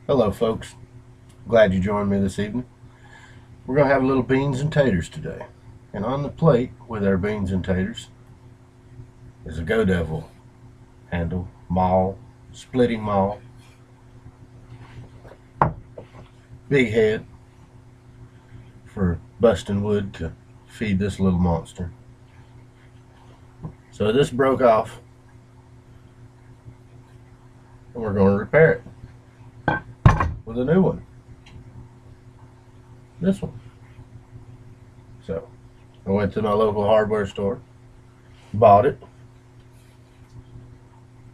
Hello folks, glad you joined me this evening. We're going to have a little beans and taters today. And on the plate with our beans and taters is a Go Devil handle, maul, splitting maul, big head for busting wood to feed this little monster. So this broke off and we're going to repair it with a new one. This one. So I went to my local hardware store, bought it.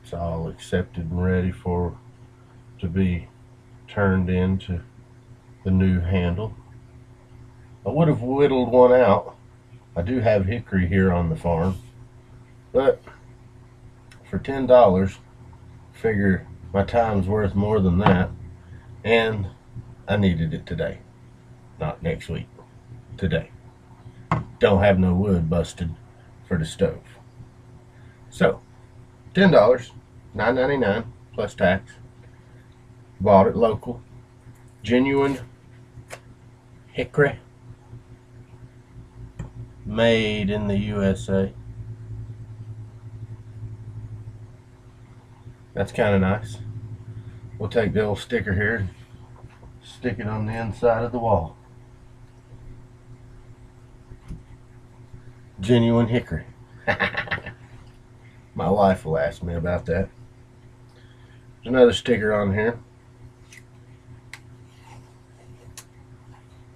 It's all accepted and ready to be turned into the new handle. I would have whittled one out. I do have hickory here on the farm, but for $10, figure my time's worth more than that, and I needed it today, not next week. Today. Don't have no wood busted for the stove. So, $10, $9.99 plus tax. Bought it local, genuine hickory, made in the USA. That's kind of nice. We'll take the old sticker here and stick it on the inside of the wall. Genuine hickory. My wife will ask me about that. There's another sticker on here.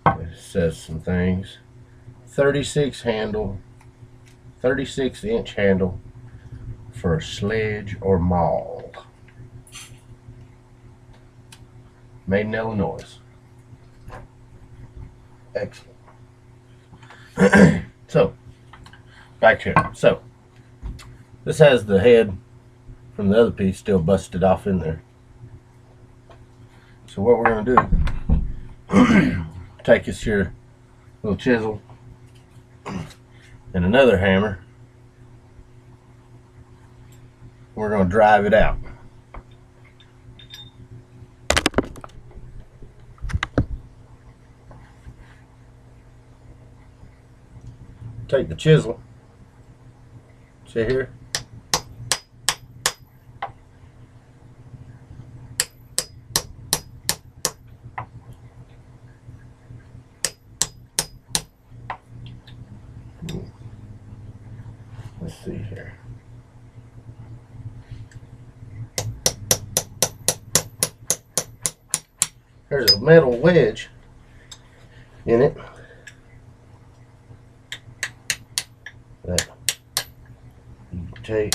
It says some things. 36 handle, 36-inch handle for a sledge or maul. Made in Illinois. Excellent. So, back here. So, this has the head from the other piece still busted off in there. So what we're going to do, take us here little chisel and another hammer. We're going to drive it out. Take the chisel. See here? Let's see here. There's a metal wedge in it that you can take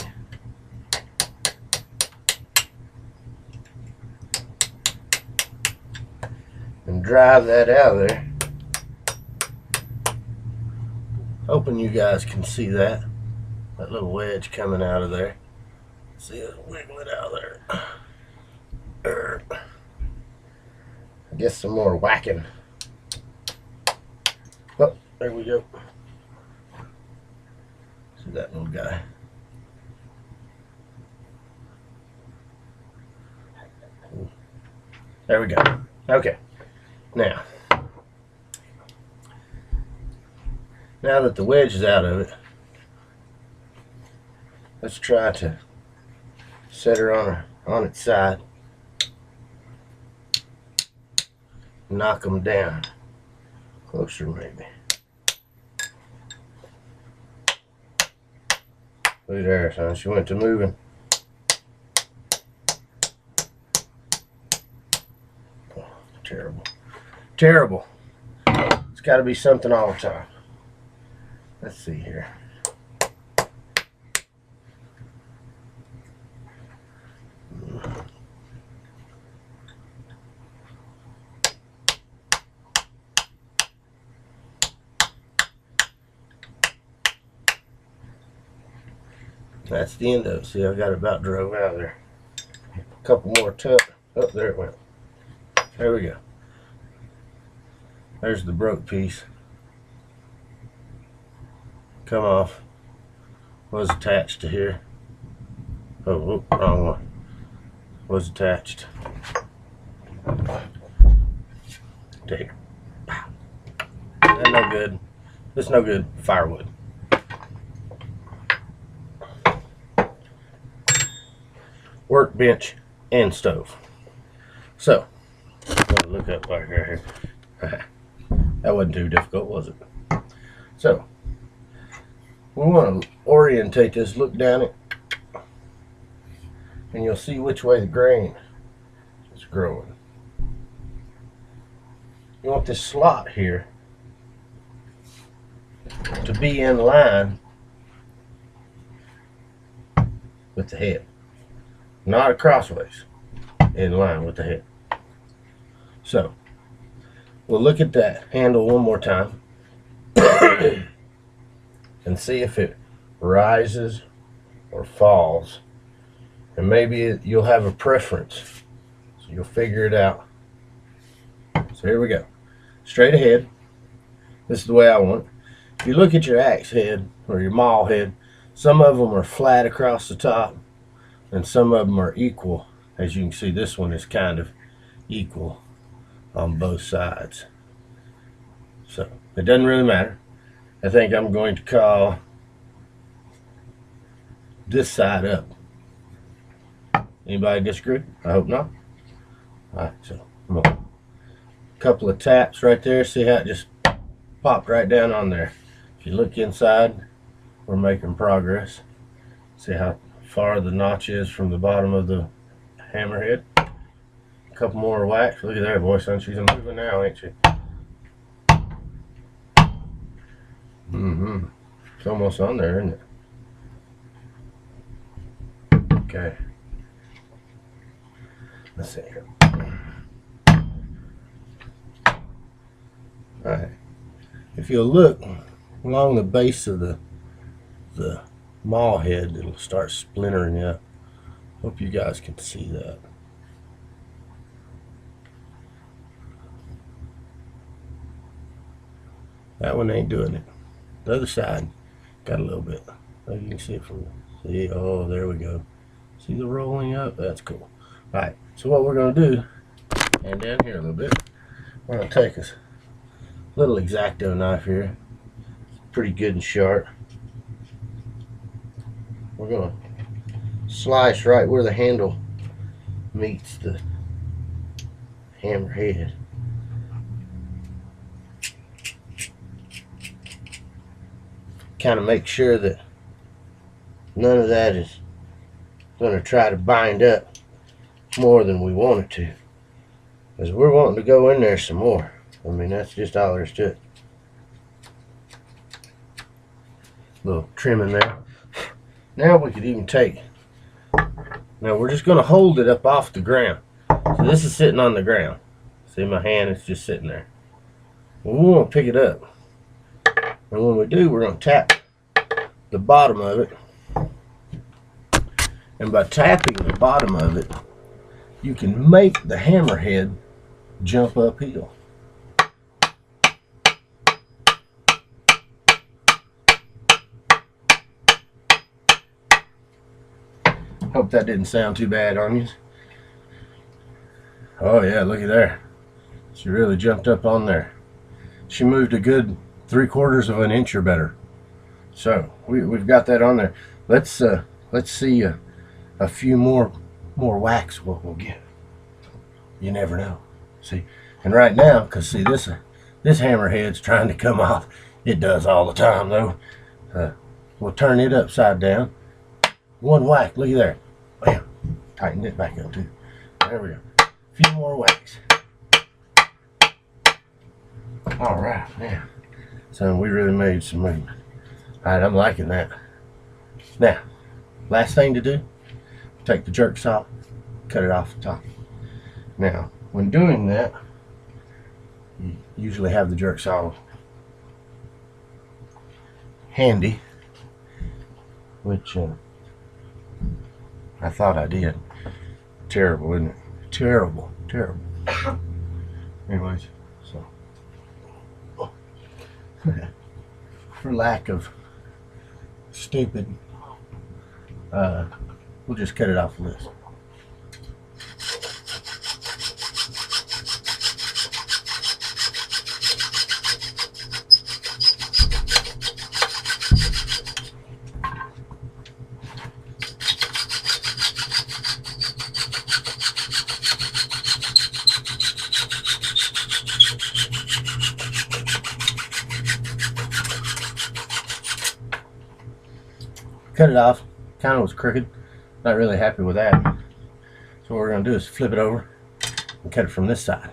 and drive that out of there. Hoping you guys can see that little wedge coming out of there. See it wiggle it out of there. I guess some more whacking. Oh, there we go. See that little guy. There we go. Okay. Now that the wedge is out of it, let's try to set her on its side. Knock them down. Closer maybe. Look there, son. She went to moving. Oh, terrible. Terrible. It's got to be something all the time. Let's see here. That's the end of it. See, I got it about drove out of there. A couple more tuck. Oh, there it went. There we go. There's the broke piece. Come off. Was attached to here. Oh, wrong one. Was attached. Take. That's no good. That's no good. Firewood. Workbench and stove. So, look up right here. That wasn't too difficult, was it? So, we want to orientate this, look down it, and you'll see which way the grain is growing. You want this slot here to be in line with the head. Not crossways, in line with the head. So, we'll look at that handle one more time and see if it rises or falls. And maybe you'll have a preference. So you'll figure it out. So here we go. Straight ahead. This is the way I want it. If you look at your axe head or your maul head, some of them are flat across the top and some of them are equal. As you can see, this one is kind of equal on both sides. So it doesn't really matter. I think I'm going to call this side up. Anybody disagree? I hope not. Alright, so come on. A couple of taps right there. See how it just popped right down on there. If you look inside, we're making progress. See how far the notch is from the bottom of the hammerhead. A couple more whacks. Look at there, boy, son. She's moving now, ain't she? It's almost on there, isn't it? Okay. Let's see here. Alright. If you'll look along the base of the maul head, it'll start splintering up. Hope you guys can see that. That one ain't doing it. The other side got a little bit. Maybe you can see it from see. Oh, there we go. See the rolling up? That's cool. Alright, so what we're going to do, and down here a little bit, we're going to take this little X-Acto knife here. It's pretty good and sharp. We're going to slice right where the handle meets the hammer head. Kind of make sure that none of that is going to try to bind up more than we want it to, because we're wanting to go in there some more. I mean, that's just all there is to it. Little trimming there. Now we could even take, now we're just going to hold it up off the ground. So this is sitting on the ground. See, my hand is just sitting there. Well, we want to pick it up, and when we do, we're going to tap the bottom of it. And by tapping the bottom of it, you can make the hammerhead jump uphill. Hope that didn't sound too bad on you. Oh yeah, look at there. She really jumped up on there. She moved a good 3/4 of an inch or better. So we've got that on there. Let's see a few more whacks what we'll get. You never know. See, and right now, because see this hammerhead's trying to come off. It does all the time though. We'll turn it upside down. One whack. Look at there. Bam. Tighten it back up too. There we go. A few more whacks. All right, now, so we really made some movement. All right, I'm liking that. Now, last thing to do, take the jerk saw, cut it off the top. Now, when doing that, you usually have the jerk saw handy, which I thought I did. Terrible, isn't it? Terrible, terrible. Anyways, so for lack of stupid, we'll just cut it off the list. cut it off. Kind of was crooked. Not really happy with that. So what we're going to do is flip it over and cut it from this side.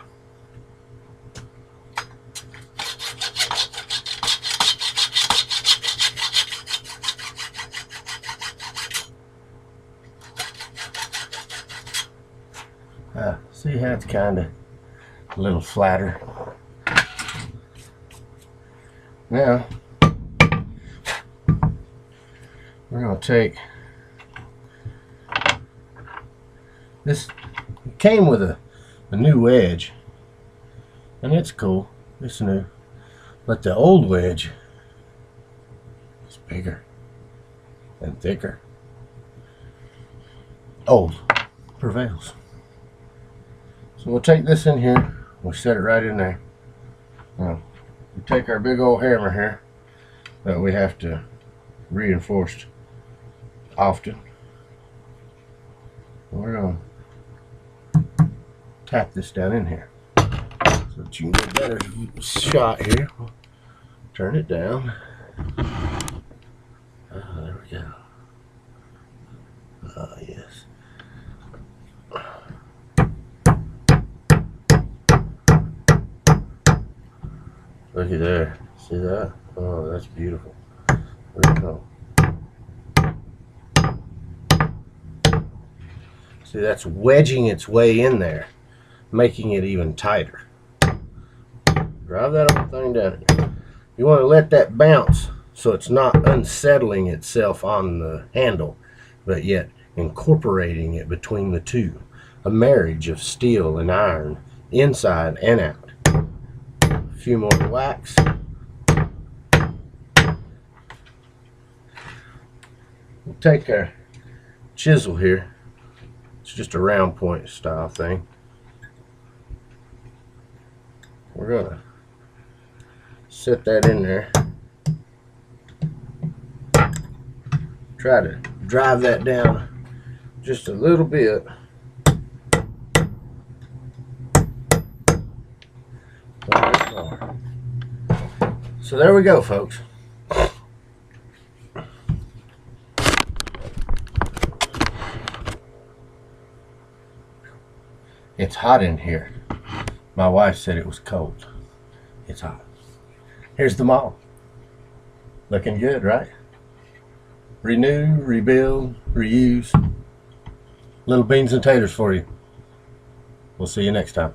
See how it's kind of a little flatter. Now we're going to take this. It came with a new wedge, and it's cool. It's new, but the old wedge is bigger and thicker. Old prevails. So we'll take this in here, we'll set it right in there. Now, we take our big old hammer here that we have to reinforce often. We're going to tap this down in here so that you can get a better shot here. Turn it down. There we go. Yes. Looky there. See that? Oh, that's beautiful. There we go. See, that's wedging its way in there, making it even tighter. Drive that whole thing down here. You want to let that bounce so it's not unsettling itself on the handle, but yet incorporating it between the two. A marriage of steel and iron, inside and out. A few more whacks. We'll take our chisel here. It's just a round point style thing. We're gonna set that in there. Try to drive that down just a little bit. So there we go, folks. It's hot in here. My wife said it was cold. It's hot. Here's the mall. Looking good, right? Renew, rebuild, reuse. Little beans and taters for you. We'll see you next time.